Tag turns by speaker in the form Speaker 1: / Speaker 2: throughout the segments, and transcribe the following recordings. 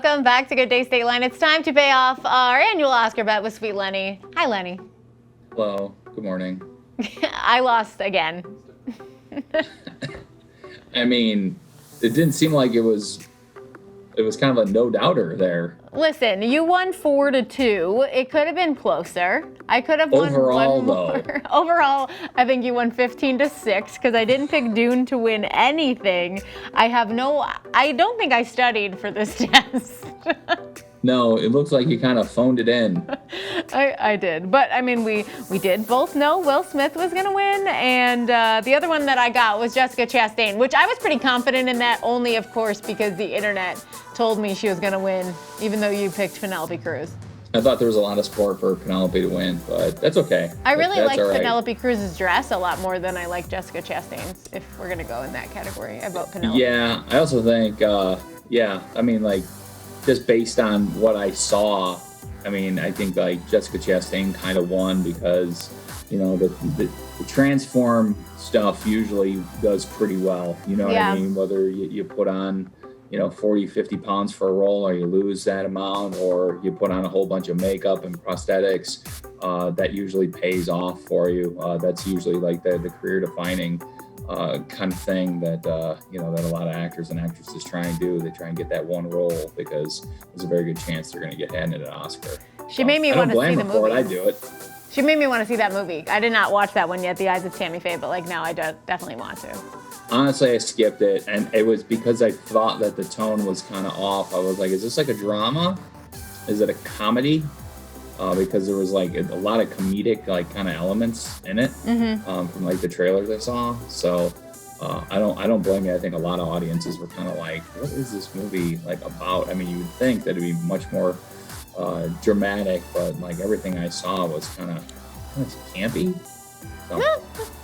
Speaker 1: Welcome back to Good Day State Line. It's time to pay off our annual Oscar bet with Sweet Lenny. Hi, Lenny.
Speaker 2: Hello. Good morning.
Speaker 1: I lost again.
Speaker 2: I mean, it didn't seem like it was kind of a no-doubter there.
Speaker 1: Listen, you won 4-2. It could have been closer. I could have won
Speaker 2: Overall,
Speaker 1: one more.
Speaker 2: though.
Speaker 1: Overall, I think you won 15-6 because I didn't pick Dune to win anything. I don't think I studied for this test.
Speaker 2: No, it looks like you kind of phoned it in.
Speaker 1: I did. But, I mean, we did both know Will Smith was going to win. And the other one that I got was Jessica Chastain, which I was pretty confident in that, only, of course, because the internet told me she was going to win, even though you picked Penelope Cruz.
Speaker 2: I thought there was a lot of support for Penelope to win, but that's okay.
Speaker 1: I really like
Speaker 2: right.
Speaker 1: Penelope Cruz's dress a lot more than I like Jessica Chastain's, if we're going to go in that category. I vote Penelope.
Speaker 2: Yeah, I also think, I mean, like, just based on what I saw, I mean, I think, like, Jessica Chastain kind of won because, you know, the transform stuff usually does pretty well. You know what I mean? Whether you put on, 40, 50 pounds for a role, or you lose that amount, or you put on a whole bunch of makeup and prosthetics, that usually pays off for you. That's usually like the career defining kind of thing that that a lot of actors and actresses try and do. They try and get that one role because there's a very good chance they're going to get handed an Oscar.
Speaker 1: She made me want to see the movie.
Speaker 2: I do it.
Speaker 1: She made me want to see that movie. I did not watch that one yet, The Eyes of Tammy Faye, but now I definitely want to.
Speaker 2: Honestly, I skipped it, and it was because I thought that the tone was kind of off. I was like, is this like a drama? Is it a comedy? Because there was like a lot of comedic kind of elements in it from like the trailers I saw. So I don't blame you. I think a lot of audiences were kind of like, what is this movie like about? I mean, you would think that it'd be much more dramatic, but like everything I saw was kind of campy. So.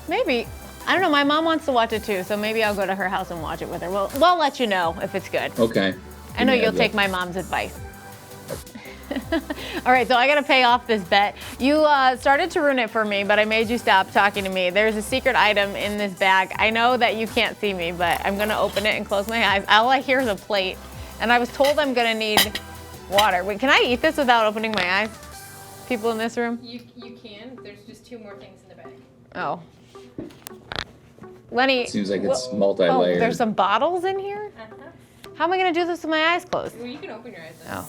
Speaker 1: Maybe. I don't know. My mom wants to watch it too, so maybe I'll go to her house and watch it with her. We'll let you know if it's good.
Speaker 2: Okay.
Speaker 1: I know you'll take my mom's advice. All right, so I got to pay off this bet. You started to ruin it for me, but I made you stop talking to me. There's a secret item in this bag. I know that you can't see me, but I'm going to open it and close my eyes. All I hear is a plate, and I was told I'm going to need water. Wait, can I eat this without opening my eyes? People in this room?
Speaker 3: You can. There's just 2 more things in the bag.
Speaker 1: Oh. Lenny.
Speaker 2: Seems like it's multi-layered.
Speaker 1: Oh, there's some bottles in here? How am I going to do this with my eyes closed?
Speaker 3: Well, you can open your eyes then.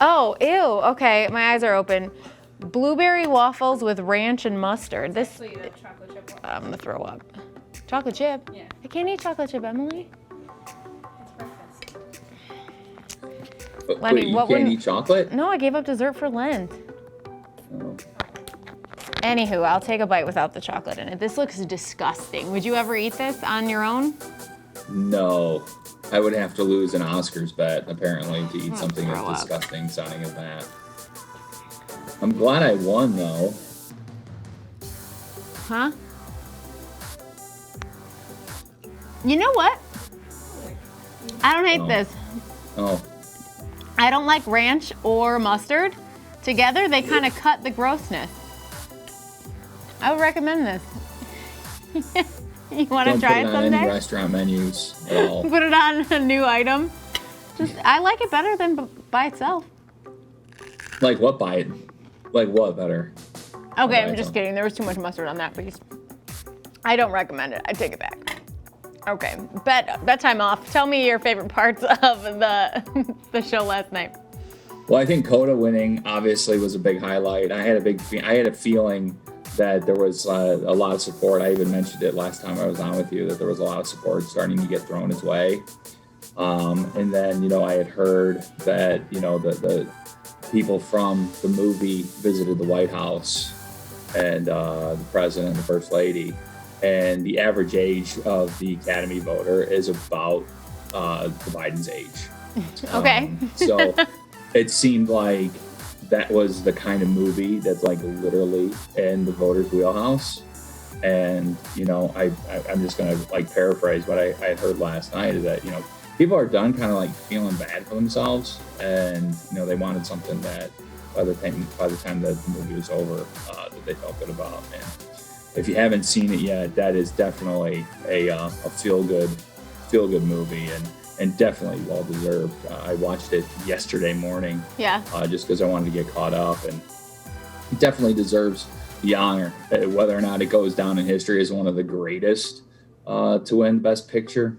Speaker 1: Oh, ew. Okay, my eyes are open. Blueberry waffles with ranch and mustard. This.
Speaker 3: Actually, the chocolate chip one.
Speaker 1: I'm gonna throw up. Chocolate chip?
Speaker 3: Yeah.
Speaker 1: I can't eat chocolate chip, Emily.
Speaker 3: It's breakfast.
Speaker 2: But
Speaker 1: Lenny,
Speaker 2: you can't eat chocolate?
Speaker 1: No, I gave up dessert for Lent.
Speaker 2: Oh.
Speaker 1: Anywho, I'll take a bite without the chocolate in it. This looks disgusting. Would you ever eat this on your own?
Speaker 2: No. I would have to lose an Oscars bet, apparently, to eat something as
Speaker 1: throw up.
Speaker 2: disgusting sounding as that. I'm glad I won, though.
Speaker 1: Huh? You know what? I don't hate this.
Speaker 2: Oh.
Speaker 1: I don't like ranch or mustard. Together, they kind of cut the grossness. I would recommend this. You want to try it someday?
Speaker 2: Don't put it on any restaurant menus at all.
Speaker 1: Put it on a new item. I like it better than by itself.
Speaker 2: Like what Like what better?
Speaker 1: Okay, I'm just kidding. There was too much mustard on that piece. I don't recommend it. I take it back. Okay, bet time off. Tell me your favorite parts of the show last night.
Speaker 2: Well, I think Coda winning obviously was a big highlight. I had a feeling that there was a lot of support. I even mentioned it last time I was on with you, that there was a lot of support starting to get thrown his way. And then, I had heard that, the people from the movie visited the White House and the president and the first lady. And the average age of the Academy voter is about the Biden's age.
Speaker 1: Okay.
Speaker 2: So it seemed like that was the kind of movie that's like literally in the voters' wheelhouse. And, I'm just going to paraphrase what I heard last night is that, people are done kind of feeling bad for themselves. And, they wanted something that by the time that the movie was over, that they felt good about. And if you haven't seen it yet, that is definitely a feel good movie. And and definitely well deserved. I watched it yesterday morning,
Speaker 1: Yeah.
Speaker 2: just because I wanted to get caught up, and he definitely deserves the honor. Whether or not it goes down in history as one of the greatest to win Best Picture,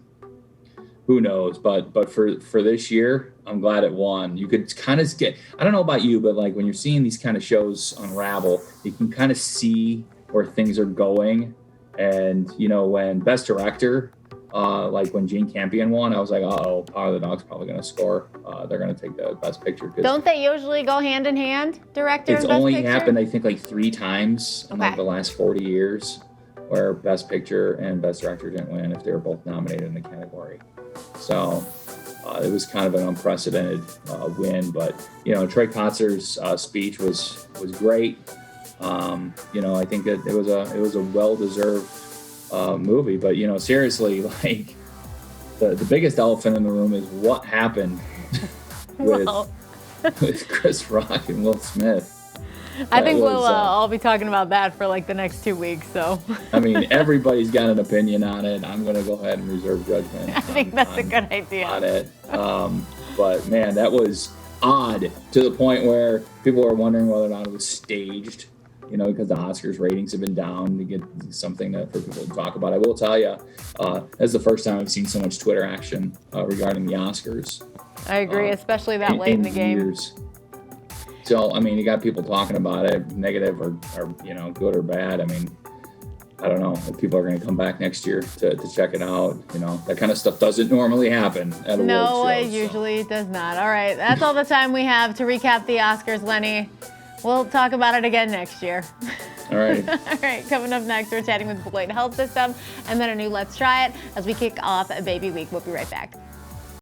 Speaker 2: who knows? But for this year, I'm glad it won. You could kind of get, I don't know about you, but like when you're seeing these kind of shows unravel, you can kind of see where things are going. And when Best Director, like when Gene Campion won, I was like, uh-oh, Power of the Dog's probably going to score. They're going to take the Best Picture.
Speaker 1: Don't they usually go hand in hand, director
Speaker 2: It's
Speaker 1: and Best
Speaker 2: only
Speaker 1: Picture?
Speaker 2: happened, I think, like 3 times in like the last 40 years where Best Picture and Best Director didn't win if they were both nominated in the category. So it was kind of an unprecedented win. But, Troy Kotzer's speech was great. I think that it was a well-deserved movie. But, seriously, like the biggest elephant in the room is what happened with Chris Rock and Will Smith.
Speaker 1: I think we'll all be talking about that for like the next 2 weeks. So
Speaker 2: I mean, everybody's got an opinion on it. I'm going to go ahead and reserve judgment.
Speaker 1: I think that's a good idea
Speaker 2: on it. But man, that was odd to the point where people were wondering whether or not it was staged. Because the Oscars ratings have been down to get something for people to talk about. I will tell you, that's the first time I've seen so much Twitter action regarding the Oscars.
Speaker 1: I agree, especially that late in the game.
Speaker 2: Years. So, I mean, you got people talking about it, negative or good or bad. I mean, I don't know if people are going to come back next year to check it out. That kind of stuff doesn't normally happen at award shows.
Speaker 1: No, it usually does not. All right, that's all the time we have to recap the Oscars, Lenny. We'll talk about it again next year.
Speaker 2: All right.
Speaker 1: All right, coming up next, we're chatting with Beloit Health System and then a new Let's Try It as we kick off Baby Week. We'll be right back.